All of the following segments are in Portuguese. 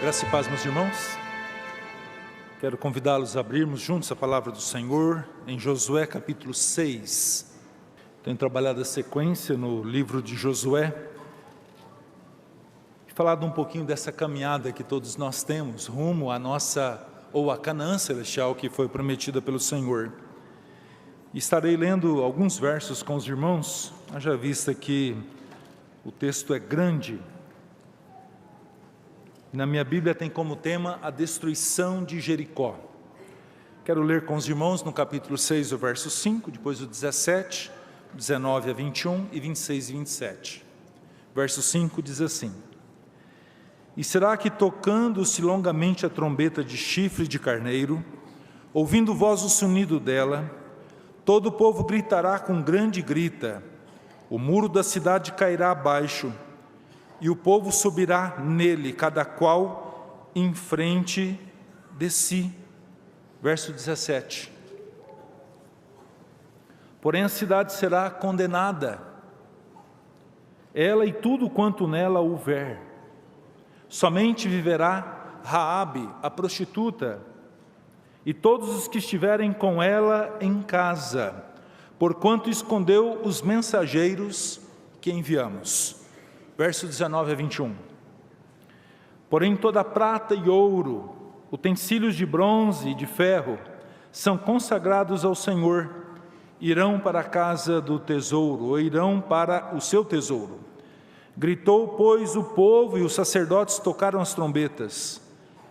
Graça e paz, meus irmãos. Quero convidá-los a abrirmos juntos a palavra do Senhor em Josué capítulo 6. Tenho trabalhado a sequência no livro de Josué e falado um pouquinho dessa caminhada que todos nós temos rumo à nossa, ou à Canaã celestial que foi prometida pelo Senhor. Estarei lendo alguns versos com os irmãos, haja vista que o texto é grande. Na minha Bíblia tem como tema a destruição de Jericó. Quero ler com os irmãos no capítulo 6, o verso 5, depois o 17, 19 a 21 e 26 e 27. Verso 5 diz assim: E será que tocando-se longamente a trombeta de chifre de carneiro, ouvindo voz o sonido dela, todo o povo gritará com grande grita, o muro da cidade cairá abaixo, e o povo subirá nele, cada qual em frente de si. Verso 17. Porém a cidade será condenada, ela e tudo quanto nela houver. Somente viverá Raabe, a prostituta, e todos os que estiverem com ela em casa, porquanto escondeu os mensageiros que enviamos. Verso 19 a 21. Porém toda prata e ouro, utensílios de bronze e de ferro, são consagrados ao Senhor, irão para a casa do tesouro, ou irão para o seu tesouro. Gritou, pois, o povo, e os sacerdotes tocaram as trombetas.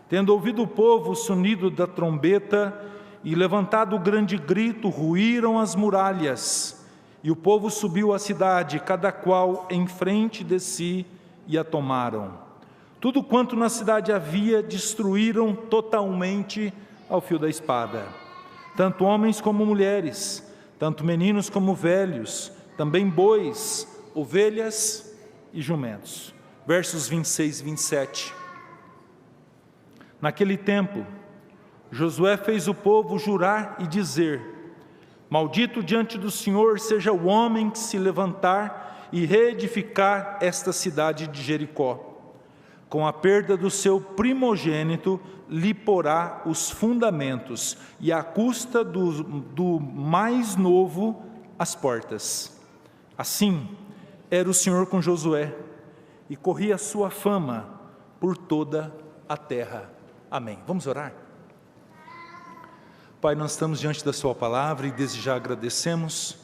Tendo ouvido o povo o sonido da trombeta, e levantado o grande grito, ruíram as muralhas, e o povo subiu à cidade, cada qual em frente de si, e a tomaram. Tudo quanto na cidade havia, destruíram totalmente ao fio da espada. Tanto homens como mulheres, tanto meninos como velhos, também bois, ovelhas e jumentos. Versos 26 e 27. Naquele tempo, Josué fez o povo jurar e dizer: Maldito diante do Senhor seja o homem que se levantar e reedificar esta cidade de Jericó. Com a perda do seu primogênito, lhe porá os fundamentos, e à custa do mais novo, as portas. Assim era o Senhor com Josué, e corria a sua fama por toda a terra. Amém. Vamos orar? Pai, nós estamos diante da sua palavra e desde já agradecemos,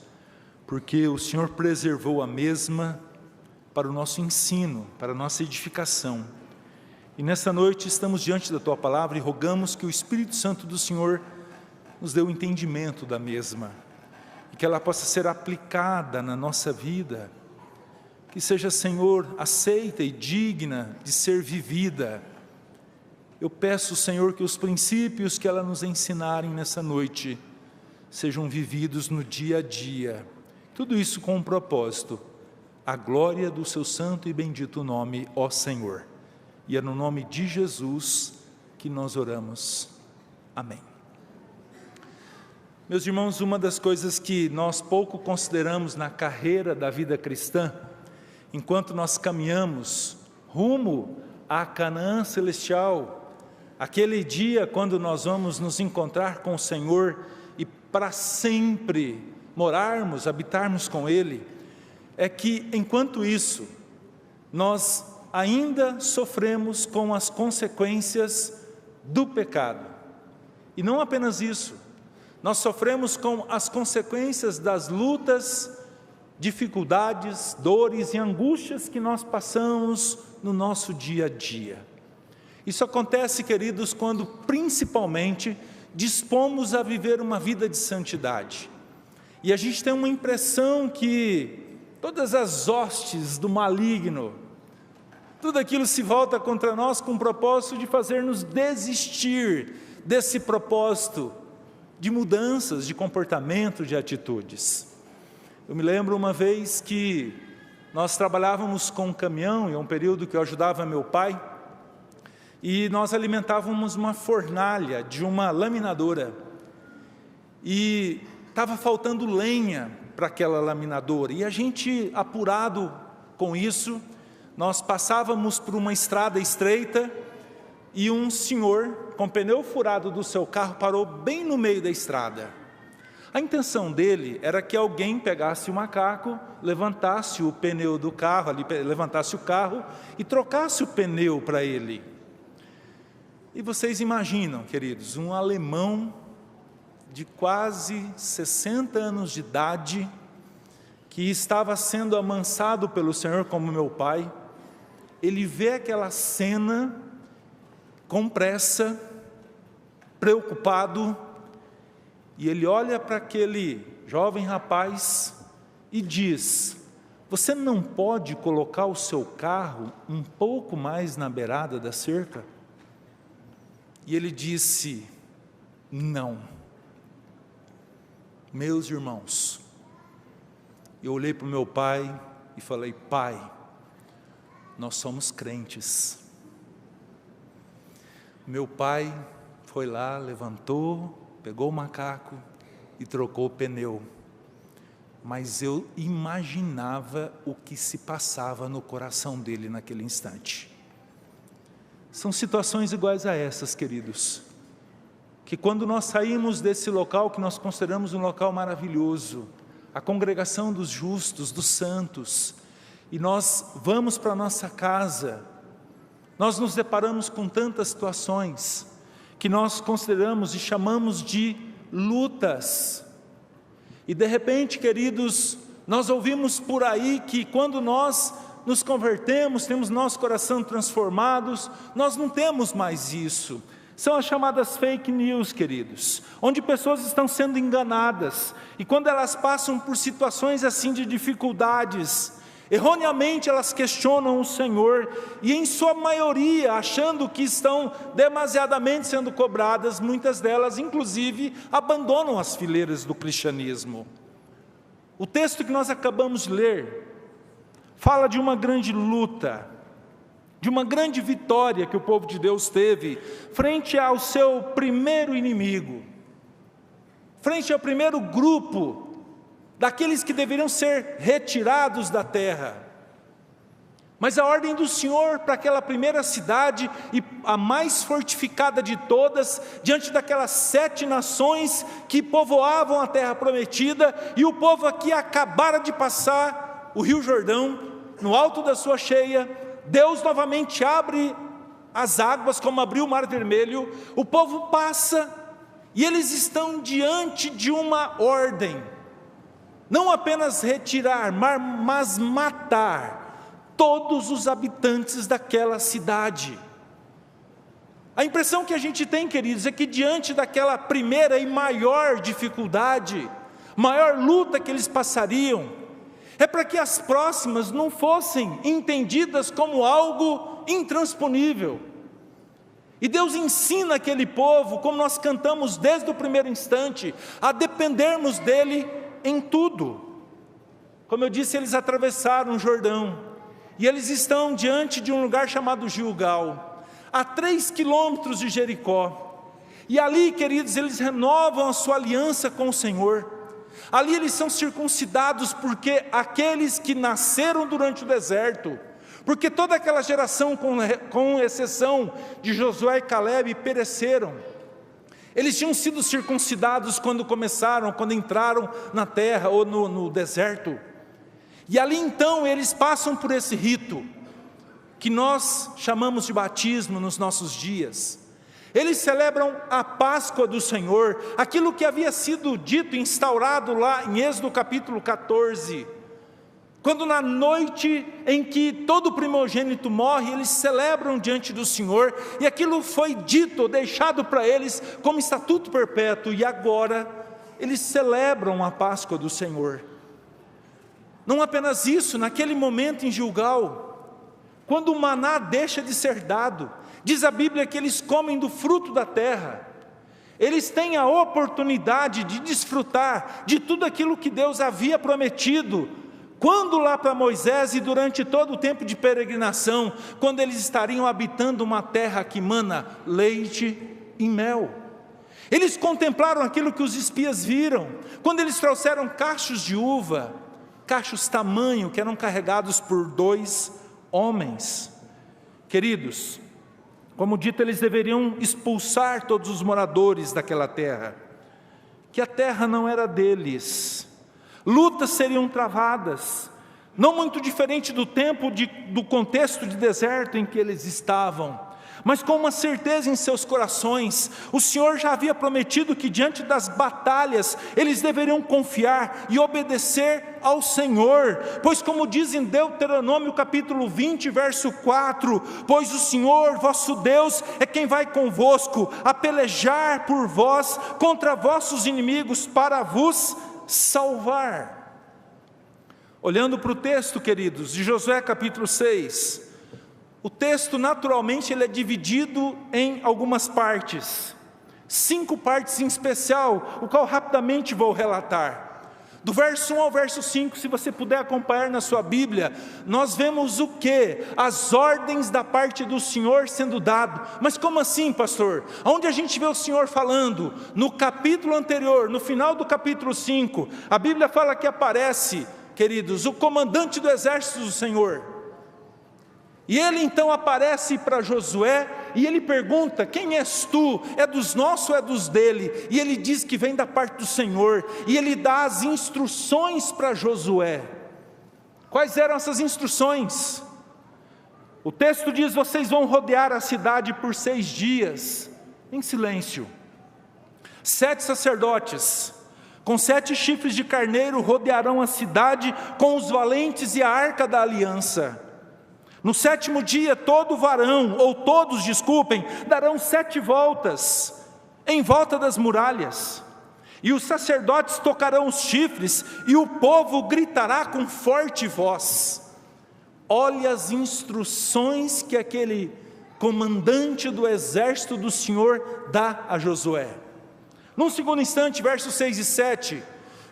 porque o Senhor preservou a mesma para o nosso ensino, para a nossa edificação. E nesta noite estamos diante da tua palavra e rogamos que o Espírito Santo do Senhor nos dê o entendimento da mesma, e que ela possa ser aplicada na nossa vida, que seja, Senhor, aceita e digna de ser vivida. Eu peço, Senhor, que os princípios que ela nos ensinarem nessa noite sejam vividos no dia a dia. Tudo isso com um propósito: a glória do seu santo e bendito nome, ó Senhor. E é no nome de Jesus que nós oramos. Amém. Meus irmãos, uma das coisas que nós pouco consideramos na carreira da vida cristã, enquanto nós caminhamos rumo à Canaã celestial, aquele dia quando nós vamos nos encontrar com o Senhor e para sempre morarmos, habitarmos com Ele, é que enquanto isso, nós ainda sofremos com as consequências do pecado. E não apenas isso, nós sofremos com as consequências das lutas, dificuldades, dores e angústias que nós passamos no nosso dia a dia. Isso acontece, queridos, quando principalmente dispomos a viver uma vida de santidade. E a gente tem uma impressão que todas as hostes do maligno, tudo aquilo se volta contra nós com o propósito de fazer-nos desistir desse propósito de mudanças de comportamento, de atitudes. Eu me lembro uma vez que nós trabalhávamos com um caminhão, em um período que eu ajudava meu pai, e nós alimentávamos uma fornalha de uma laminadora, e estava faltando lenha para aquela laminadora, e a gente, apurado com isso, nós passávamos por uma estrada estreita, e um senhor com pneu furado do seu carro parou bem no meio da estrada. A intenção dele era que alguém pegasse o macaco, levantasse o pneu do carro, levantasse o carro e trocasse o pneu para ele. E vocês imaginam, queridos, um alemão de quase 60 anos de idade, que estava sendo amansado pelo Senhor como meu pai, ele vê aquela cena com pressa, preocupado, e ele olha para aquele jovem rapaz e diz: você não pode colocar o seu carro um pouco mais na beirada da cerca? E ele disse: não. Meus irmãos, eu olhei para o meu pai e falei: pai, nós somos crentes. Meu pai foi lá, levantou, pegou o macaco e trocou o pneu. Mas eu imaginava o que se passava no coração dele naquele instante. São situações iguais a essas, queridos, que quando nós saímos desse local que nós consideramos um local maravilhoso, a congregação dos justos, dos santos, e nós vamos para a nossa casa, nós nos deparamos com tantas situações que nós consideramos e chamamos de lutas. E de repente, queridos, nós ouvimos por aí que quando nós nos convertemos, temos nosso coração transformados, nós não temos mais isso. São as chamadas fake news, queridos, onde pessoas estão sendo enganadas, e quando elas passam por situações assim de dificuldades, erroneamente elas questionam o Senhor, e em sua maioria, achando que estão demasiadamente sendo cobradas, muitas delas inclusive abandonam as fileiras do cristianismo. O texto que nós acabamos de ler fala de uma grande luta, de uma grande vitória que o povo de Deus teve frente ao seu primeiro inimigo, frente ao primeiro grupo daqueles que deveriam ser retirados da terra. Mas a ordem do Senhor para aquela primeira cidade, e a mais fortificada de todas, diante daquelas 7 nações que povoavam a terra prometida, e o povo aqui acabara de passar o Rio Jordão, no alto da sua cheia. Deus novamente abre as águas, como abriu o Mar Vermelho, o povo passa, e eles estão diante de uma ordem, não apenas retirar, mas matar todos os habitantes daquela cidade. A impressão que a gente tem, queridos, é que diante daquela primeira e maior dificuldade, maior luta que eles passariam, é para que as próximas não fossem entendidas como algo intransponível. E Deus ensina aquele povo, como nós cantamos desde o primeiro instante, a dependermos dEle em tudo. Como eu disse, eles atravessaram o Jordão, e eles estão diante de um lugar chamado Gilgal, a 3 quilômetros de Jericó, e ali, queridos, eles renovam a sua aliança com o Senhor. Ali eles são circuncidados, porque aqueles que nasceram durante o deserto, porque toda aquela geração, com exceção de Josué e Calebe, pereceram. Eles tinham sido circuncidados quando entraram na terra ou no deserto. E ali então eles passam por esse rito, que nós chamamos de batismo nos nossos dias. Eles celebram a Páscoa do Senhor, aquilo que havia sido dito, instaurado lá em Êxodo capítulo 14, quando na noite em que todo primogênito morre, eles celebram diante do Senhor, e aquilo foi dito, deixado para eles como estatuto perpétuo, e agora eles celebram a Páscoa do Senhor. Não apenas isso, naquele momento em Gilgal, quando o maná deixa de ser dado, diz a Bíblia que eles comem do fruto da terra, eles têm a oportunidade de desfrutar de tudo aquilo que Deus havia prometido, quando lá para Moisés e durante todo o tempo de peregrinação, quando eles estariam habitando uma terra que mana leite e mel. Eles contemplaram aquilo que os espias viram, quando eles trouxeram cachos de uva, cachos tamanho, que eram carregados por 2 homens. Queridos, Como dito, eles deveriam expulsar todos os moradores daquela terra, que a terra não era deles. Lutas seriam travadas, não muito diferente do tempo do contexto de deserto em que eles estavam, mas com uma certeza em seus corações. O Senhor já havia prometido que diante das batalhas, eles deveriam confiar e obedecer ao Senhor, pois como diz em Deuteronômio capítulo 20, verso 4, pois o Senhor vosso Deus é quem vai convosco, a pelejar por vós, contra vossos inimigos, para vos salvar. Olhando para o texto, queridos, de Josué capítulo 6, o texto naturalmente ele é dividido em algumas partes, 5 partes em especial, o qual rapidamente vou relatar. Do verso 1 ao verso 5, se você puder acompanhar na sua Bíblia, nós vemos o que? As ordens da parte do Senhor sendo dado. Mas como assim, pastor? Onde a gente vê o Senhor falando? No capítulo anterior, no final do capítulo 5, a Bíblia fala que aparece, queridos, o comandante do exército do Senhor. E ele então aparece para Josué e ele pergunta: quem és tu? É dos nossos ou é dos dele? E ele diz que vem da parte do Senhor, e ele dá as instruções para Josué. Quais eram essas instruções? O texto diz: vocês vão rodear a cidade por 6 dias, em silêncio. 7 sacerdotes, com 7 chifres de carneiro, rodearão a cidade com os valentes e a arca da aliança. No 7º dia, todo varão, ou todos, desculpem, darão 7 voltas, em volta das muralhas. E os sacerdotes tocarão os chifres, e o povo gritará com forte voz. Olha as instruções que aquele comandante do exército do Senhor dá a Josué. Num segundo instante, versos 6 e 7,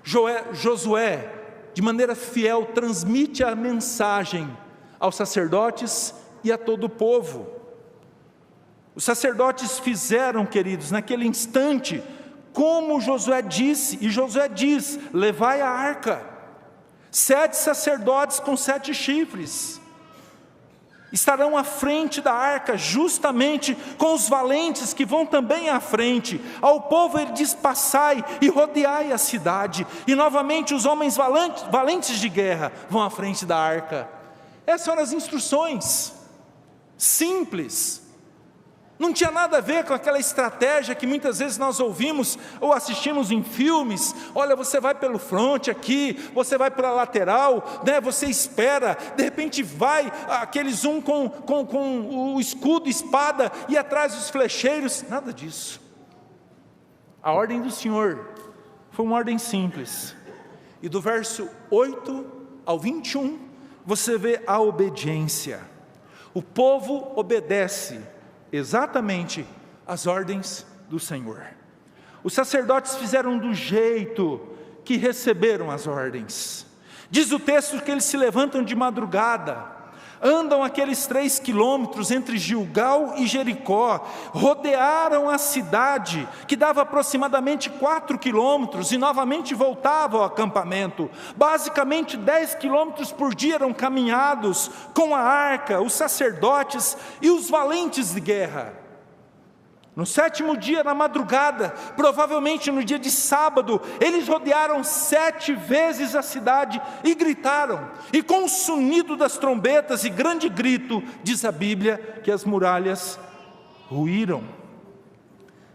Josué, de maneira fiel, transmite a mensagem aos sacerdotes e a todo o povo. Os sacerdotes fizeram, queridos, naquele instante, como Josué disse, e Josué diz: levai a arca. 7 sacerdotes com 7 chifres estarão à frente da arca, justamente com os valentes que vão também à frente. Ao povo ele diz: passai e rodeai a cidade. E novamente os homens valentes de guerra vão à frente da arca. Essas foram as instruções, simples, não tinha nada a ver com aquela estratégia que muitas vezes nós ouvimos ou assistimos em filmes. Olha, você vai pelo fronte aqui, você vai pela lateral, né? Você espera, de repente vai aqueles com o escudo, espada, e atrás os flecheiros. Nada disso. A ordem do Senhor foi uma ordem simples, e do verso 8 ao 21, você vê a obediência. O povo obedece exatamente às ordens do Senhor. Os sacerdotes fizeram do jeito que receberam as ordens. Diz o texto que eles se levantam de madrugada, andam aqueles 3 quilômetros entre Gilgal e Jericó, rodearam a cidade, que dava aproximadamente 4 quilômetros, e novamente voltavam ao acampamento. Basicamente 10 quilômetros por dia eram caminhados com a arca, os sacerdotes e os valentes de guerra. No 7º dia, na madrugada, provavelmente no dia de sábado, eles rodearam 7 vezes a cidade e gritaram, e com o sonido das trombetas e grande grito, diz a Bíblia, que as muralhas ruíram.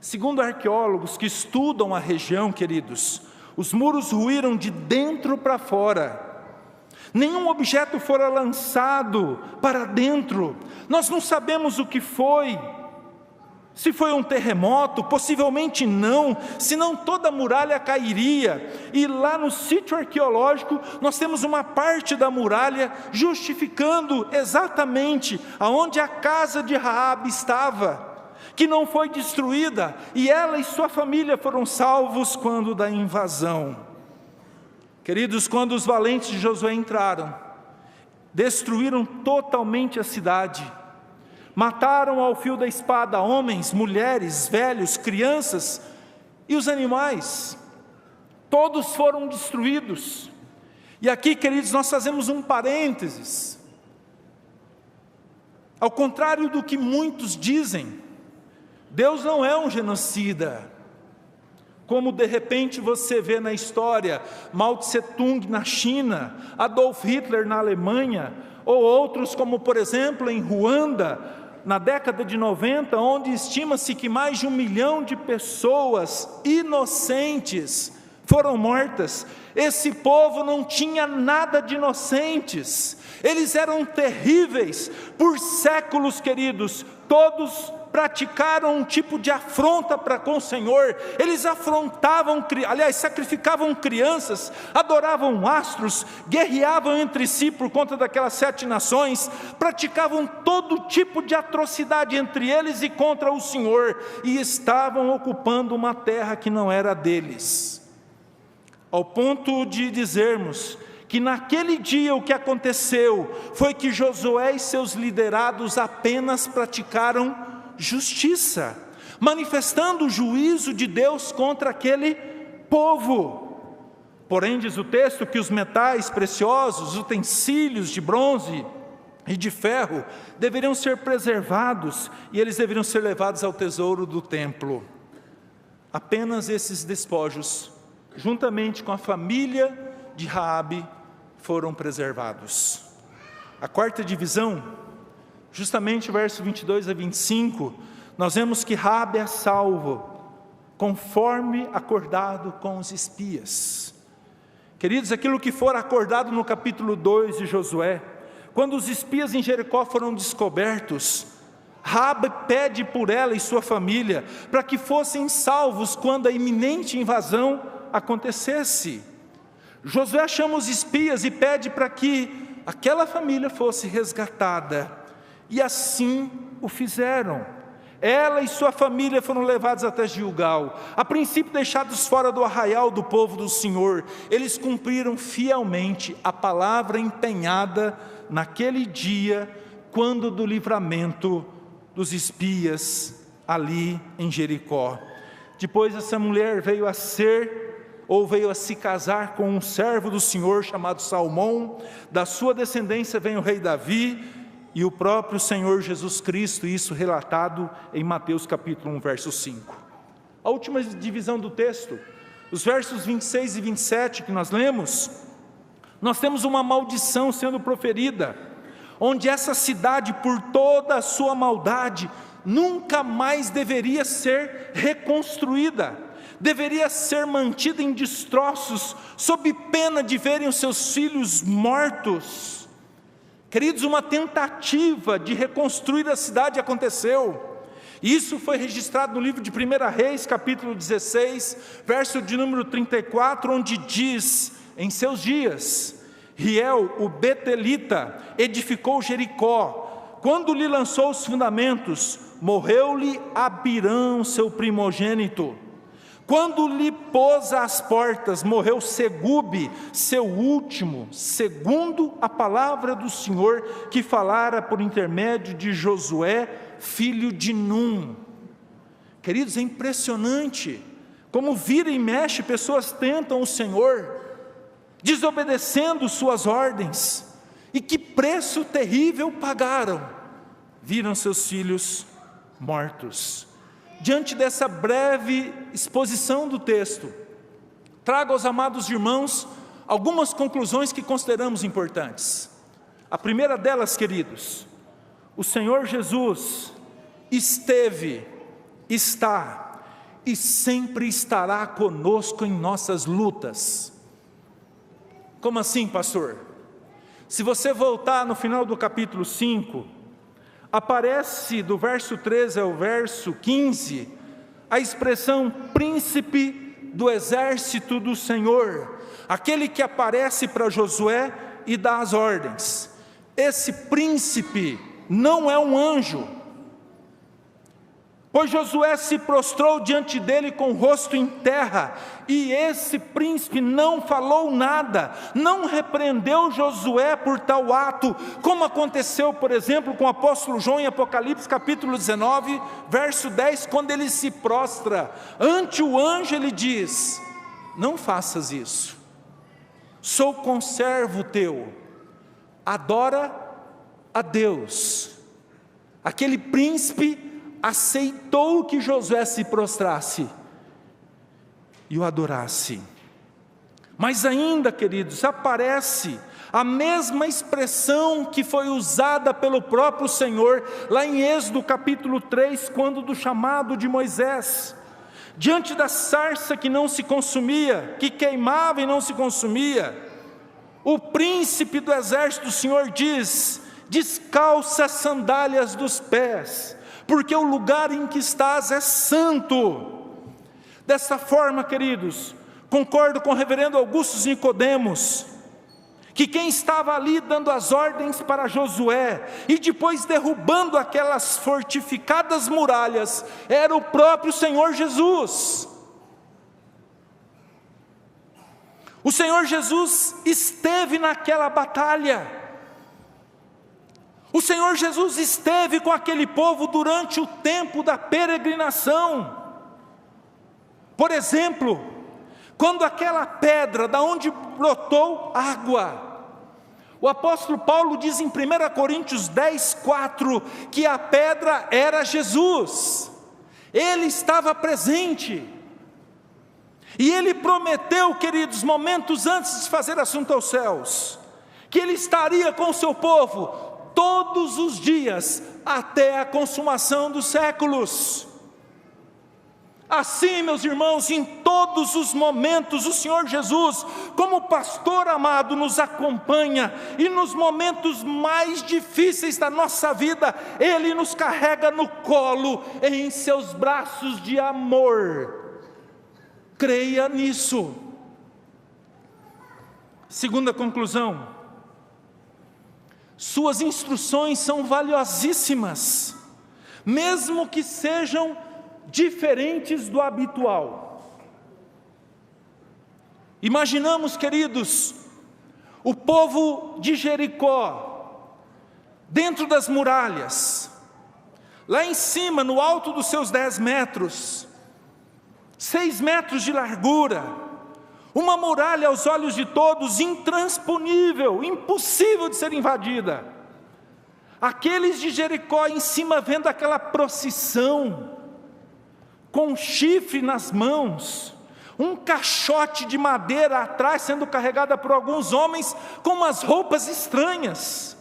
Segundo arqueólogos que estudam a região, queridos, os muros ruíram de dentro para fora. Nenhum objeto fora lançado para dentro. Nós não sabemos o que foi. Se foi um terremoto, possivelmente não, senão toda a muralha cairia. E lá no sítio arqueológico, nós temos uma parte da muralha justificando exatamente aonde a casa de Raabe estava, que não foi destruída, e ela e sua família foram salvos quando da invasão. Queridos, quando os valentes de Josué entraram, destruíram totalmente a cidade. Mataram ao fio da espada homens, mulheres, velhos, crianças e os animais. Todos foram destruídos. E aqui, queridos, nós fazemos um parênteses. Ao contrário do que muitos dizem, Deus não é um genocida. Como de repente você vê na história, Mao Tse-tung na China, Adolf Hitler na Alemanha, ou outros como por exemplo em Ruanda, na década de 90, onde estima-se que mais de 1 milhão de pessoas inocentes foram mortas. Esse povo não tinha nada de inocentes, eles eram terríveis. Por séculos, queridos, todos praticaram um tipo de afronta para com o Senhor. Eles afrontavam, sacrificavam crianças, adoravam astros, guerreavam entre si por conta daquelas 7 nações, praticavam todo tipo de atrocidade entre eles e contra o Senhor, e estavam ocupando uma terra que não era deles. Ao ponto de dizermos que naquele dia o que aconteceu foi que Josué e seus liderados apenas praticaram justiça, manifestando o juízo de Deus contra aquele povo. Porém, diz o texto que os metais preciosos, os utensílios de bronze e de ferro, deveriam ser preservados, e eles deveriam ser levados ao tesouro do templo. Apenas esses despojos, juntamente com a família de Raabe, foram preservados. A quarta divisão, justamente verso 22 a 25, nós vemos que Raabe é salvo, conforme acordado com os espias. Queridos, aquilo que for acordado no capítulo 2 de Josué, quando os espias em Jericó foram descobertos, Raabe pede por ela e sua família, para que fossem salvos quando a iminente invasão acontecesse. Josué chama os espias e pede para que aquela família fosse resgatada. E assim o fizeram. Ela e sua família foram levados até Gilgal, a princípio deixados fora do arraial do povo do Senhor. Eles cumpriram fielmente a palavra empenhada naquele dia, quando do livramento dos espias ali em Jericó. Depois essa mulher veio a se casar com um servo do Senhor chamado Salmão. Da sua descendência vem o rei Davi e o próprio Senhor Jesus Cristo, isso relatado em Mateus capítulo 1, verso 5. A última divisão do texto, os versos 26 e 27 que nós lemos, nós temos uma maldição sendo proferida, onde essa cidade, por toda a sua maldade, nunca mais deveria ser reconstruída, deveria ser mantida em destroços, sob pena de verem os seus filhos mortos. Queridos, uma tentativa de reconstruir a cidade aconteceu. Isso foi registrado no livro de 1 Reis, capítulo 16, verso de número 34, onde diz: em seus dias, Riel, o Betelita, edificou Jericó. Quando lhe lançou os fundamentos, morreu-lhe Abirão, seu primogênito. Quando lhe pôs às portas, morreu Segube, seu último, segundo a palavra do Senhor, que falara por intermédio de Josué, filho de Num. Queridos, é impressionante como vira e mexe pessoas tentam o Senhor, desobedecendo suas ordens, e que preço terrível pagaram, viram seus filhos mortos. Diante dessa breve exposição do texto, trago aos amados irmãos algumas conclusões que consideramos importantes. A primeira delas, queridos, o Senhor Jesus esteve, está e sempre estará conosco em nossas lutas. Como assim, pastor? Se você voltar no final do capítulo 5, aparece do verso 13 ao verso 15, a expressão príncipe do exército do Senhor, aquele que aparece para Josué e dá as ordens. Esse príncipe não é um anjo, pois Josué se prostrou diante dele com o rosto em terra, e esse príncipe não falou nada, não repreendeu Josué por tal ato, como aconteceu, por exemplo, com o apóstolo João em Apocalipse capítulo 19, verso 10, quando ele se prostra ante o anjo, ele diz: não faças isso, sou conservo teu, adora a Deus. aquele príncipe aceitou que Josué se prostrasse e o adorasse. Mas ainda, queridos, aparece a mesma expressão que foi usada pelo próprio Senhor, lá em Êxodo capítulo 3, quando do chamado de Moisés, diante da sarça que não se consumia, que queimava e não se consumia, o príncipe do exército do Senhor diz: descalça as sandálias dos pés, porque o lugar em que estás é santo. Dessa forma, queridos, concordo com o reverendo Augusto Nicodemos, que quem estava ali dando as ordens para Josué, e depois derrubando aquelas fortificadas muralhas, era o próprio Senhor Jesus. O Senhor Jesus esteve naquela batalha. O Senhor Jesus esteve com aquele povo durante o tempo da peregrinação. Por exemplo, quando aquela pedra, da onde brotou água, o apóstolo Paulo diz em 1 Coríntios 10, 4, que a pedra era Jesus. Ele estava presente. E ele prometeu, queridos, momentos antes de fazer assunto aos céus, que ele estaria com o seu povo todos os dias, até a consumação dos séculos. Assim, meus irmãos, em todos os momentos, o Senhor Jesus, como pastor amado, nos acompanha, e nos momentos mais difíceis da nossa vida, Ele nos carrega no colo, em seus braços de amor. Creia nisso. Segunda conclusão: suas instruções são valiosíssimas, mesmo que sejam diferentes do habitual. Imaginamos, queridos, o povo de Jericó, dentro das muralhas, lá em cima, no alto dos seus 10 metros, 6 metros de largura, uma muralha aos olhos de todos intransponível, impossível de ser invadida. Aqueles de Jericó em cima vendo aquela procissão, com um chifre nas mãos, um caixote de madeira atrás sendo carregada por alguns homens com umas roupas estranhas,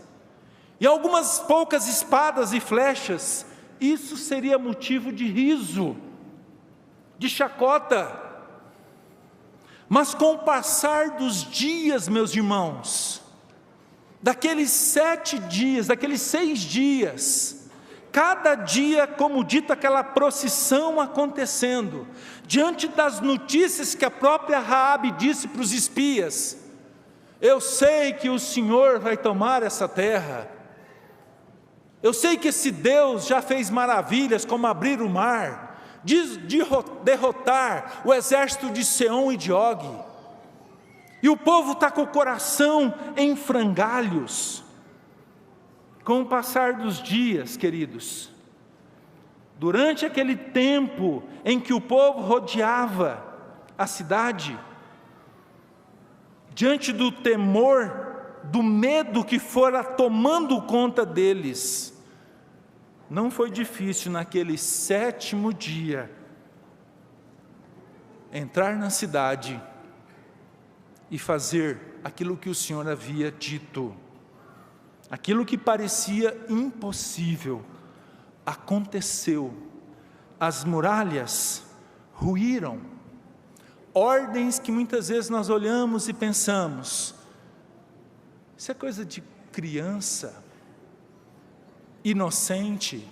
e algumas poucas espadas e flechas. Isso seria motivo de riso, de chacota. Mas com o passar dos dias, meus irmãos, daqueles 7 dias, daqueles 6 dias, cada dia, como dito, aquela procissão acontecendo, diante das notícias que a própria Raabe disse para os espias: eu sei que o Senhor vai tomar essa terra, eu sei que esse Deus já fez maravilhas, como abrir o mar, derrotar o exército de Seom e de Og, e o povo está com o coração em frangalhos. Com o passar dos dias, queridos, durante aquele tempo em que o povo rodeava a cidade, diante do temor, do medo que fora tomando conta deles, não foi difícil naquele 7º dia entrar na cidade e fazer aquilo que o Senhor havia dito. Aquilo que parecia impossível aconteceu. As muralhas ruíram. Ordens que muitas vezes nós olhamos e pensamos: isso é coisa de criança, inocente.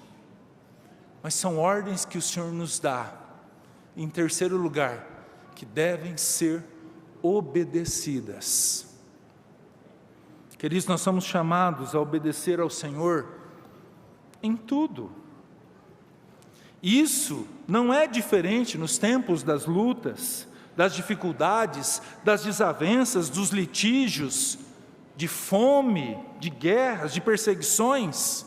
Mas são ordens que o Senhor nos dá. Em terceiro lugar, que devem ser obedecidas. Queridos, nós somos chamados a obedecer ao Senhor em tudo. Isso não é diferente nos tempos das lutas, das dificuldades, das desavenças, dos litígios, de fome, de guerras, de perseguições.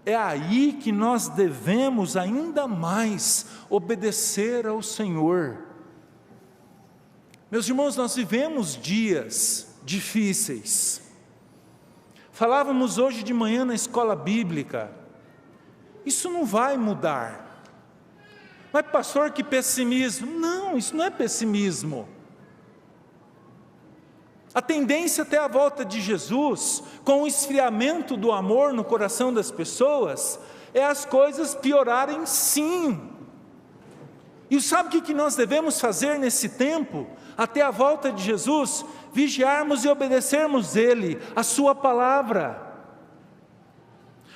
É aí que nós devemos ainda mais obedecer ao Senhor. Meus irmãos, nós vivemos dias difíceis. Falávamos hoje de manhã na escola bíblica isso não vai mudar. Mas pastor, que pessimismo. Não, isso não é pessimismo. A tendência até a volta de Jesus, com o esfriamento do amor no coração das pessoas, é as coisas piorarem sim. E sabe o que nós devemos fazer nesse tempo, até a volta de Jesus? Vigiarmos e obedecermos Ele, a sua palavra.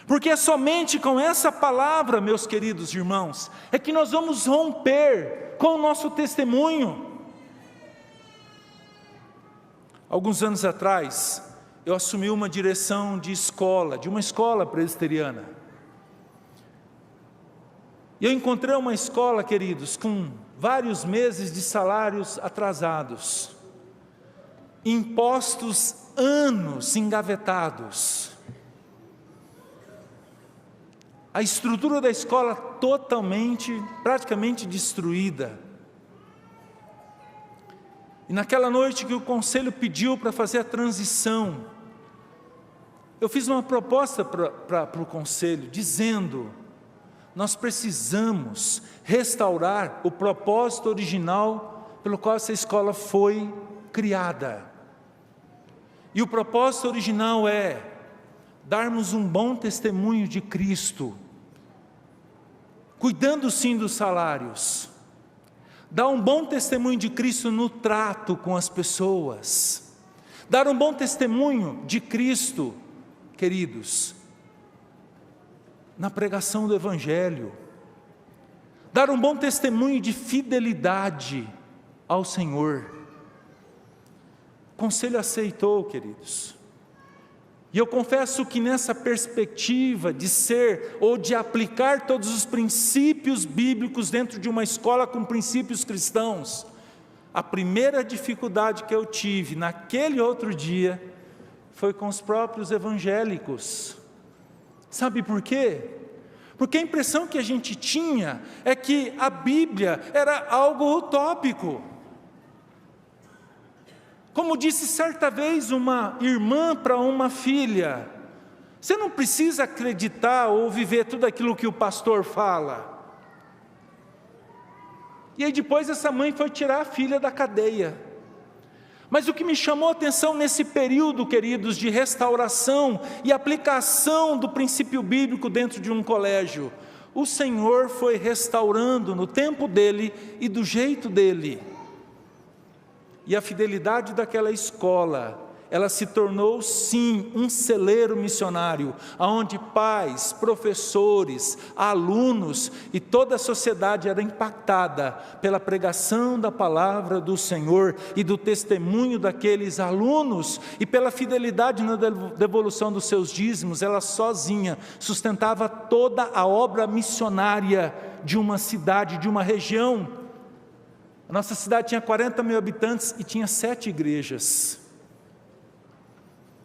Porque é somente com essa palavra, meus queridos irmãos, é que nós vamos romper com o nosso testemunho. Alguns anos atrás, eu assumi uma direção de escola, de uma escola presbiteriana. E eu encontrei uma escola, queridos, com vários meses de salários atrasados, impostos anos engavetados, a estrutura da escola praticamente destruída. E naquela noite que o conselho pediu para fazer a transição, eu fiz uma proposta para o conselho, dizendo: nós precisamos restaurar o propósito original pelo qual essa escola foi criada. E o propósito original é darmos um bom testemunho de Cristo, cuidando sim dos salários, dar um bom testemunho de Cristo no trato com as pessoas, dar um bom testemunho de Cristo, queridos, na pregação do Evangelho, dar um bom testemunho de fidelidade ao Senhor. O conselho aceitou, queridos, e eu confesso que nessa perspectiva de ser ou de aplicar todos os princípios bíblicos dentro de uma escola com princípios cristãos, a primeira dificuldade que eu tive naquele outro dia foi com os próprios evangélicos. Sabe por quê? Porque a impressão que a gente tinha é que a Bíblia era algo utópico. Como disse certa vez uma irmã para uma filha: você não precisa acreditar ou viver tudo aquilo que o pastor fala. E aí depois essa mãe foi tirar a filha da cadeia. Mas o que me chamou a atenção nesse período, queridos, de restauração e aplicação do princípio bíblico dentro de um colégio, o Senhor foi restaurando no tempo dele e do jeito dele. E a fidelidade daquela escola, ela se tornou sim um celeiro missionário, onde pais, professores, alunos e toda a sociedade era impactada pela pregação da palavra do Senhor e do testemunho daqueles alunos, e pela fidelidade na devolução dos seus dízimos. Ela sozinha sustentava toda a obra missionária de uma cidade, de uma região. A nossa cidade tinha 40 mil habitantes e tinha 7 igrejas.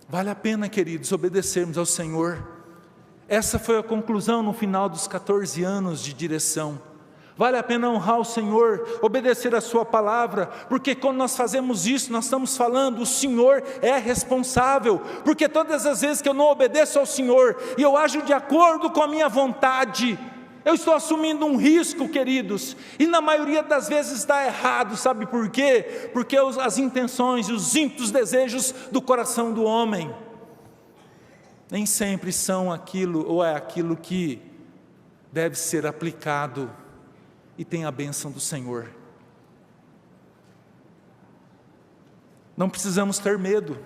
Vale a pena, queridos, obedecermos ao Senhor. Essa foi a conclusão no final dos 14 anos de direção. Vale a pena honrar o Senhor, obedecer a sua palavra, porque quando nós fazemos isso, nós estamos falando: o Senhor é responsável, porque todas as vezes que eu não obedeço ao Senhor, e eu ajo de acordo com a minha vontade, eu estou assumindo um risco, queridos, e na maioria das vezes está errado. Sabe por quê? Porque as intenções e os ímpetos desejos do coração do homem nem sempre são aquilo, ou é aquilo que deve ser aplicado e tem a bênção do Senhor. Não precisamos ter medo,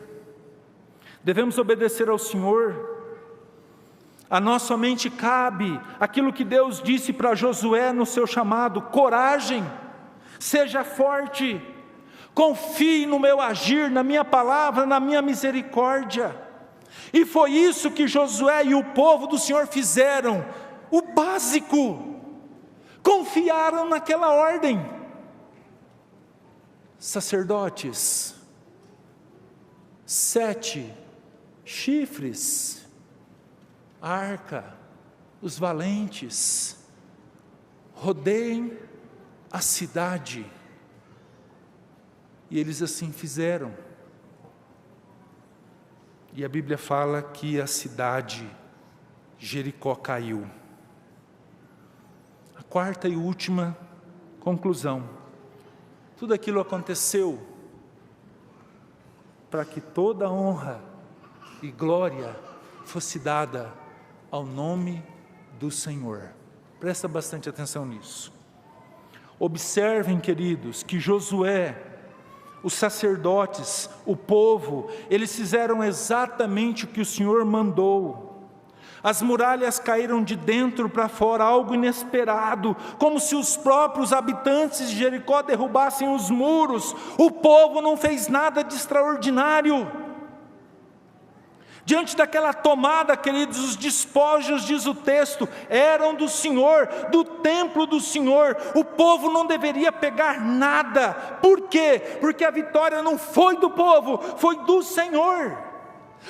devemos obedecer ao Senhor. A nós somente cabe aquilo que Deus disse para Josué no seu chamado: coragem, seja forte, confie no meu agir, na minha palavra, na minha misericórdia. E foi isso que Josué e o povo do Senhor fizeram, o básico, confiaram naquela ordem. Sacerdotes, 7 chifres, arca, os valentes, rodeiem a cidade. E eles assim fizeram. E a Bíblia fala que a cidade Jericó caiu. Quarta e última conclusão: tudo aquilo aconteceu para que toda honra e glória fosse dada ao nome do Senhor. Presta bastante atenção nisso. Observem, queridos, que Josué, os sacerdotes, o povo, eles fizeram exatamente o que o Senhor mandou. As muralhas caíram de dentro para fora, algo inesperado, como se os próprios habitantes de Jericó derrubassem os muros. O povo não fez nada de extraordinário. Diante daquela tomada, queridos, os despojos, diz o texto, eram do Senhor, do templo do Senhor. O povo não deveria pegar nada. Por quê? Porque a vitória não foi do povo, foi do Senhor.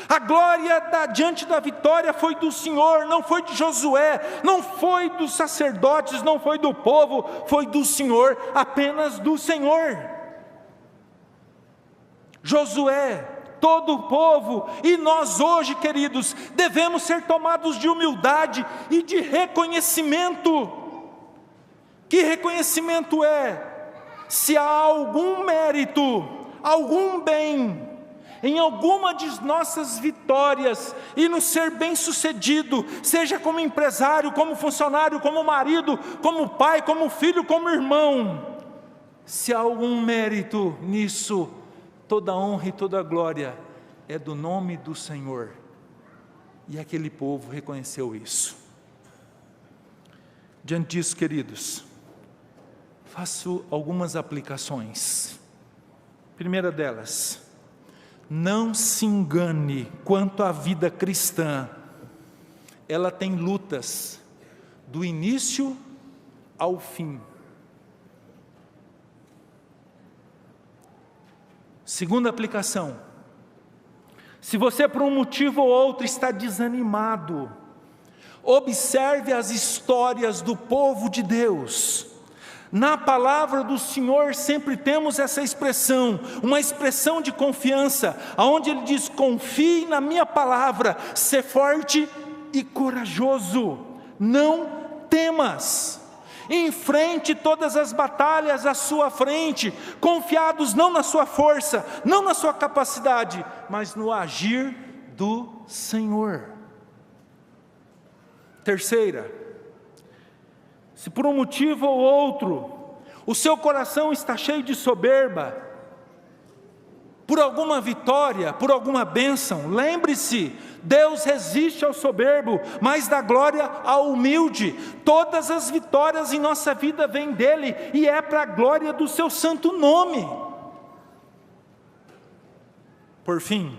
A glória diante da vitória foi do Senhor, não foi de Josué, não foi dos sacerdotes, não foi do povo, foi do Senhor, apenas do Senhor. Josué, todo o povo, e nós hoje, queridos, devemos ser tomados de humildade e de reconhecimento. Que reconhecimento é? Se há algum mérito, algum bem em alguma de nossas vitórias, e no ser bem sucedido, seja como empresário, como funcionário, como marido, como pai, como filho, como irmão, se há algum mérito nisso, toda honra e toda glória é do nome do Senhor. E aquele povo reconheceu isso. Diante disso, queridos, faço algumas aplicações. Primeira delas: não se engane quanto à vida cristã. Ela tem lutas do início ao fim. Segunda aplicação: se você por um motivo ou outro está desanimado, observe as histórias do povo de Deus. Na palavra do Senhor sempre temos essa expressão, uma expressão de confiança, aonde Ele diz: confie na minha palavra, ser forte e corajoso, não temas. Enfrente todas as batalhas à sua frente, confiados não na sua força, não na sua capacidade, mas no agir do Senhor. Terceira: se por um motivo ou outro o seu coração está cheio de soberba, por alguma vitória, por alguma bênção, lembre-se, Deus resiste ao soberbo, mas dá glória ao humilde. Todas as vitórias em nossa vida vêm dele, e é para a glória do seu santo nome. Por fim,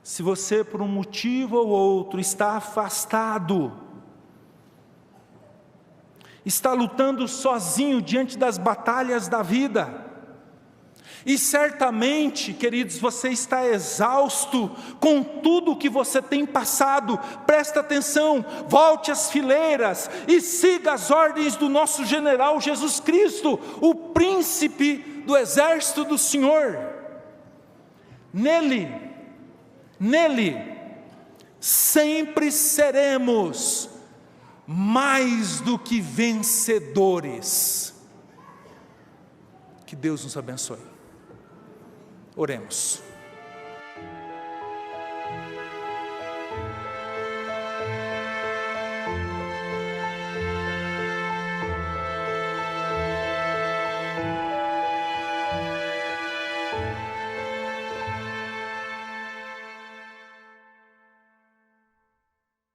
se você por um motivo ou outro está afastado, está lutando sozinho diante das batalhas da vida, e certamente, queridos, você está exausto com tudo o que você tem passado, presta atenção, volte às fileiras e siga as ordens do nosso general Jesus Cristo, o príncipe do exército do Senhor. Nele, sempre seremos mais do que vencedores. Que Deus nos abençoe. Oremos.